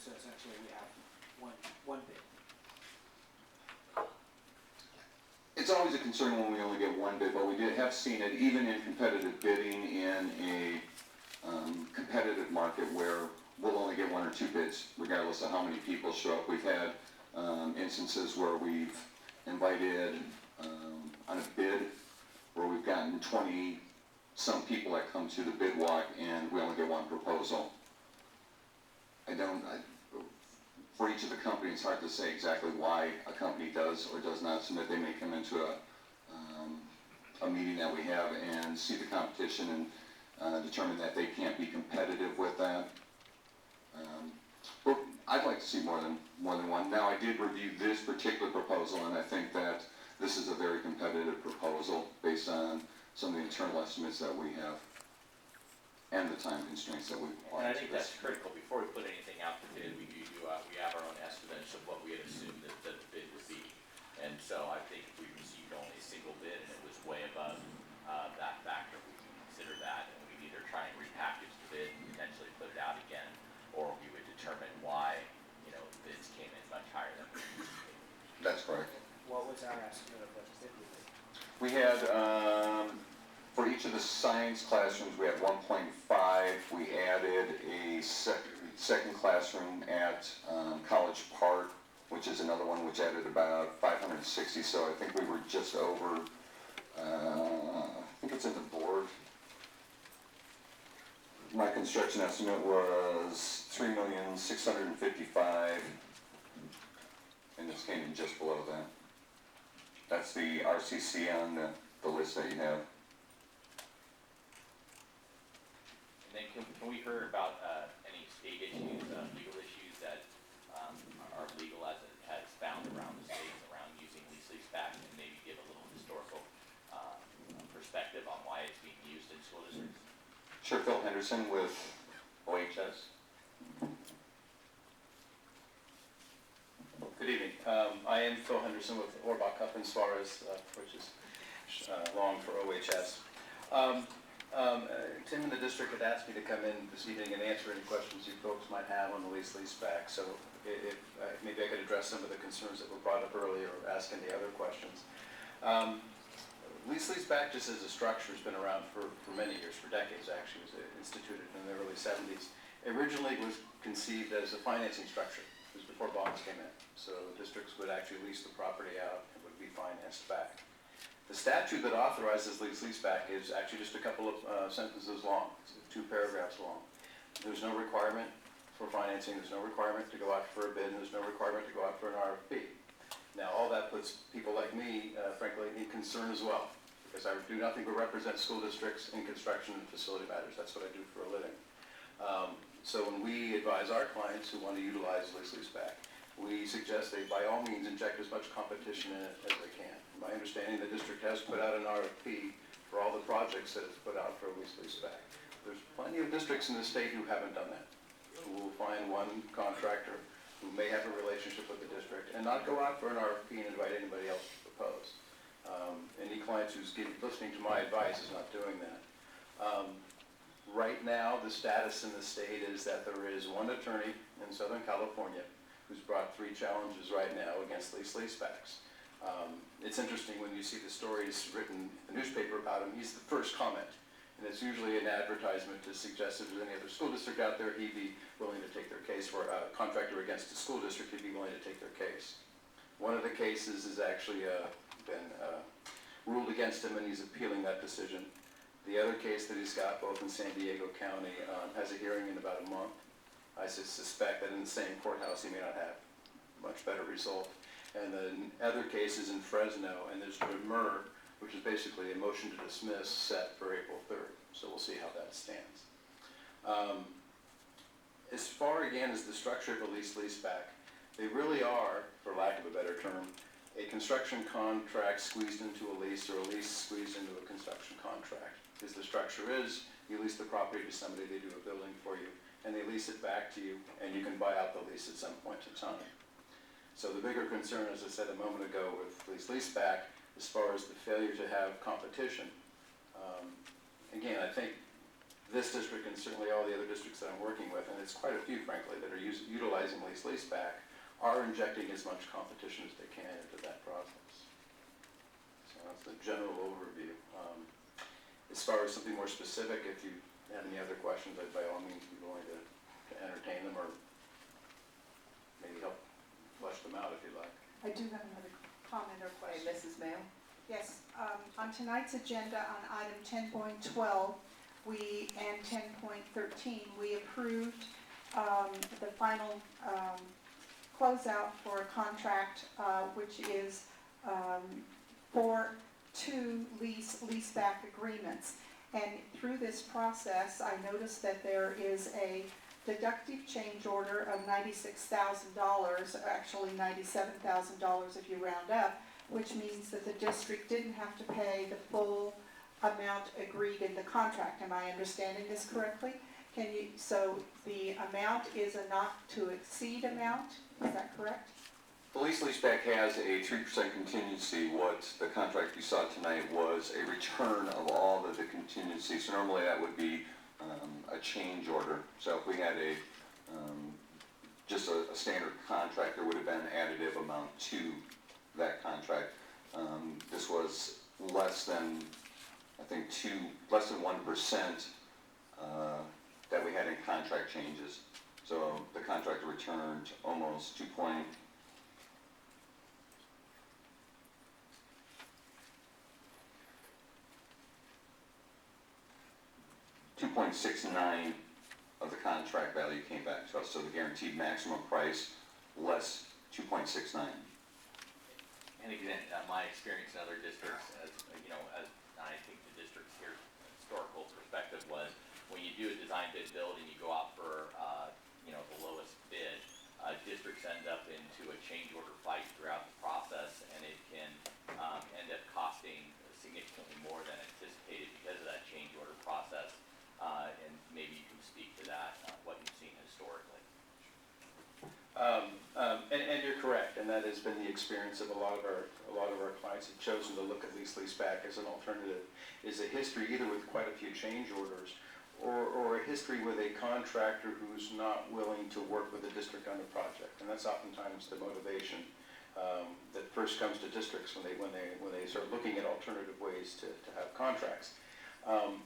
so essentially we have one bid. It's always a concern when we only get one bid, but we have seen it even in competitive bidding in a competitive market where we'll only get one or two bids, regardless of how many people show up. We've had instances where we've invited on a bid where we've gotten 20-some people that come to the bid walk and we only get one proposal. For each of the companies, it's hard to say exactly why a company does or does not submit. They may come into a meeting that we have and see the competition and determine that they can't be competitive with that. But I'd like to see more than one. Now, I did review this particular proposal, and I think that this is a very competitive proposal based on some of the internal estimates that we have and the time constraints that we apply. And I think that's critical. Before we put anything out to bid, we have our own estimates of what we had assumed that the bid would be. And so I think if we received only a single bid and it was way above that factor, we can consider that, and we'd either try and repackage the bid and potentially put it out again, or we would determine why, bids came in much higher than we anticipated. That's correct. What was our estimate of what the bid would be? We had, for each of the science classrooms, we had 1.5. We added a second classroom at College Park, which is another one which added about 560. So I think we were just over, I think it's in the board. My construction estimate was $3,655,000, and this came in just below that. That's the RCC on the list that you have. And then can we hear about any state issues, legal issues that are legal as it has found around the state around using lease-leaseback, and maybe give a little historical perspective on why it's being used in school districts? Sure, Phil Henderson with OHS. Good evening. I am Phil Henderson with Orbach Up and Suarez, which is long for OHS. Tim and the district had asked me to come in this evening and answer any questions you folks might have on the lease-leaseback. So if maybe I could address some of the concerns that were brought up earlier or ask any other questions. Lease-leaseback just as a structure has been around for many years, for decades actually. It was instituted in the early 70s. Originally it was conceived as a financing structure. It was before bonds came in. So districts would actually lease the property out and would be financed back. The statute that authorizes lease-leaseback is actually just a couple of sentences long. It's 2 paragraphs long. There's no requirement for financing. There's no requirement to go out for a bid. And there's no requirement to go out for an RFP. Now, all that puts people like me, frankly, in concern as well, because I do nothing but represent school districts in construction and facility matters. That's what I do for a living. So when we advise our clients who want to utilize lease-leaseback, we suggest they, by all means, inject as much competition in it as they can. My understanding, the district has put out an RFP for all the projects that it's put out for a lease-leaseback. There's plenty of districts in the state who haven't done that. Who will find one contractor who may have a relationship with the district and not go out for an RFP and invite anybody else to propose. Any clients who's listening to my advice is not doing that. Right now, the status in the state is that there is one attorney in Southern California who's brought 3 challenges right now against lease-leasebacks. It's interesting when you see the stories written in the newspaper about him. He's the first comment, and it's usually an advertisement to suggest if there's any other school district out there, he'd be willing to take their case, or a contractor against a school district, he'd be willing to take their case. One of the cases has actually been ruled against him, and he's appealing that decision. The other case that he's got, both in San Diego County, has a hearing in about a month. I suspect that in the same courthouse he may not have much better result. And the other case is in Fresno, and there's a demur, which is basically a motion to dismiss set for April 3rd. So we'll see how that stands. As far, again, as the structure of a lease-leaseback, they really are, for lack of a better term, a construction contract squeezed into a lease, or a lease squeezed into a construction contract. Because the structure is, you lease the property to somebody, they do a building for you, and they lease it back to you, and you can buy out the lease at some point in time. So the bigger concern, as I said a moment ago, with lease-leaseback, as far as the failure to have competition, again, I think this district and certainly all the other districts that I'm working with, and it's quite a few frankly, that are utilizing lease-leaseback, are injecting as much competition as they can into that process. So that's the general overview. As far as something more specific, if you have any other questions, I'd by all means be willing to entertain them or maybe help flesh them out if you'd like. I do have another comment or Hey, question. Mrs. Mayo? Yes, on tonight's agenda on item 10.12, and 10.13, we approved the final closeout for a contract, which is for 2 lease-leaseback agreements. And through this process, I noticed that there is a deductive change order of $96,000, actually $97,000 if you round up, which means that the district didn't have to pay the full amount agreed in the contract. Am I understanding this correctly? So the amount is a not to exceed amount, is that correct? The lease-leaseback has a 3% contingency. What the contract you saw tonight was a return of all of the contingency. So normally that would be a change order. So if we had just a standard contract, there would have been an additive amount to that contract. This was less than, I think, less than 1% that we had in contract changes. So the contractor returned almost 2.69 of the contract value came back to us. So the guaranteed maximum price less 2.69. And again, my experience in other districts, as I think the district's here, historical perspective was, when you do a design bid build and you go out for, the lowest bid, districts end up into a change order fight throughout the process, and it can end up costing significantly more than anticipated because of that change order process. And maybe you can speak to that, what you've seen historically. And you're correct, and that has been the experience of a lot of our clients who've chosen to look at lease-leaseback as an alternative. Is a history either with quite a few change orders, or a history with a contractor who's not willing to work with the district on the project, and that's oftentimes the motivation that first comes to districts when they start looking at alternative ways to have contracts.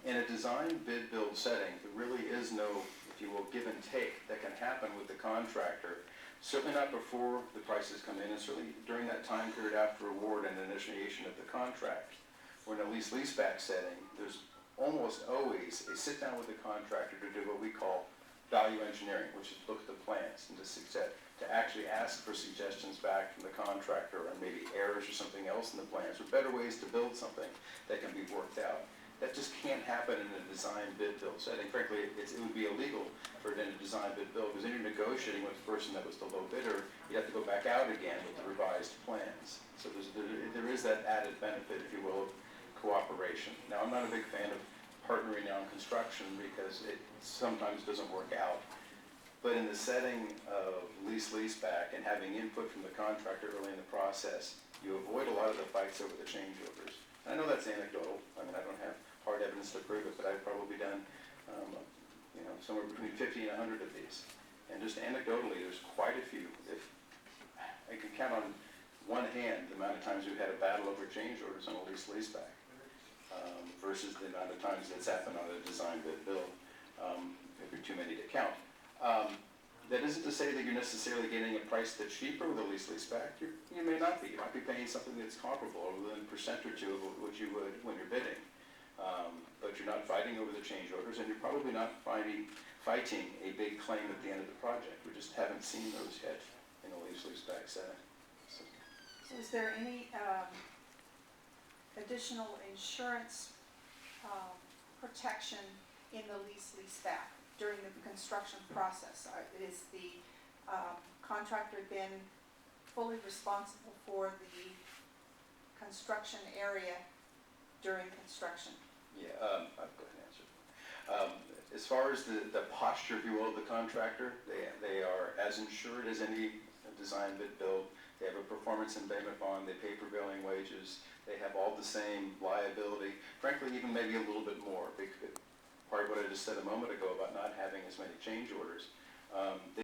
In a design bid build setting, there really is no, if you will, give and take that can happen with the contractor. Certainly not before the prices come in, and certainly during that time period after award and initiation of the contract. We're in a lease-leaseback setting, there's almost always a sit down with the contractor to do what we call value engineering, which is look at the plans and to actually ask for suggestions back from the contractor on maybe errors or something else in the plans, or better ways to build something that can be worked out. That just can't happen in a design bid build setting. Frankly, it would be illegal for it in a design bid build, because then you're negotiating with the person that was the low bidder. You have to go back out again with the revised plans. So there is that added benefit, if you will, of cooperation. Now, I'm not a big fan of partnering on construction because it sometimes doesn't work out. But in the setting of lease-leaseback and having input from the contractor early in the process, you avoid a lot of the fights over the change orders. I know that's anecdotal. I mean, I don't have hard evidence to prove it, but I've probably done, somewhere between 50 and 100 of these. And just anecdotally, there's quite a few. If I can count on one hand the amount of times we've had a battle over change orders on a lease-leaseback versus the amount of times that's happened on a design bid build. Maybe too many to count. That isn't to say that you're necessarily getting a price that's cheaper with a lease-leaseback. You may not be. You might be paying something that's comparable, or within a % or two of what you would when you're bidding. But you're not fighting over the change orders, and you're probably not fighting a big claim at the end of the project. We just haven't seen those yet in a lease-leaseback setting. So is there any additional insurance protection in the lease-leaseback during the construction process? Is the contractor then fully responsible for the construction area during construction? Yeah, I'll go ahead and answer. As far as the posture, if you will, of the contractor, they are as insured as any design bid build. They have a performance embayment bond, they pay prevailing wages, they have all the same liability, frankly even maybe a little bit more, part of what I just said a moment ago about not having as many change orders. They